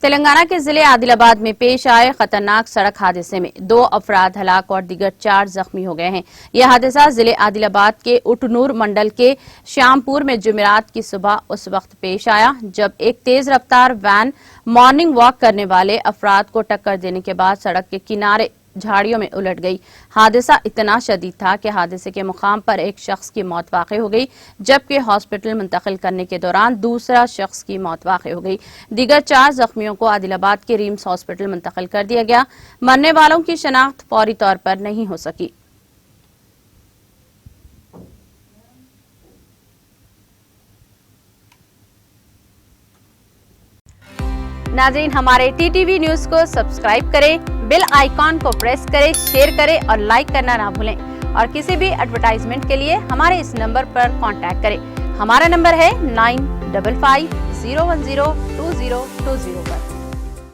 تلنگانہ کے ضلع عادل آباد میں پیش آئے خطرناک سڑک حادثے میں 2 افراد ہلاک اور دیگر 4 زخمی ہو گئے ہیں۔ یہ حادثہ ضلع عادل آباد کے اٹنور منڈل کے شام پور میں جمعرات کی صبح اس وقت پیش آیا جب ایک تیز رفتار وین مارننگ واک کرنے والے افراد کو ٹکر دینے کے بعد سڑک کے کنارے جھاڑیوں میں الٹ گئی۔ حادثہ اتنا شدید تھا کہ حادثے کے مقام پر ایک شخص کی موت واقع ہو گئی جبکہ ہاسپٹل منتقل کرنے کے دوران دوسرا شخص کی موت واقع ہو گئی۔ دیگر 4 زخمیوں کو عادل آباد کے ریمس ہاسپٹل منتقل کر دیا گیا۔ مرنے والوں کی شناخت فوری طور پر نہیں ہو سکی۔ ناظرین، ہمارے ٹی ٹی وی نیوز کو سبسکرائب کریں، بیل آئیکن کو پریس کریں، شیئر کریں اور لائک کرنا نہ بھولیں۔ اور کسی بھی ایڈورٹائزمنٹ کے لیے ہمارے اس نمبر پر کانٹیکٹ کریں۔ ہمارا نمبر ہے 9550102020 پر۔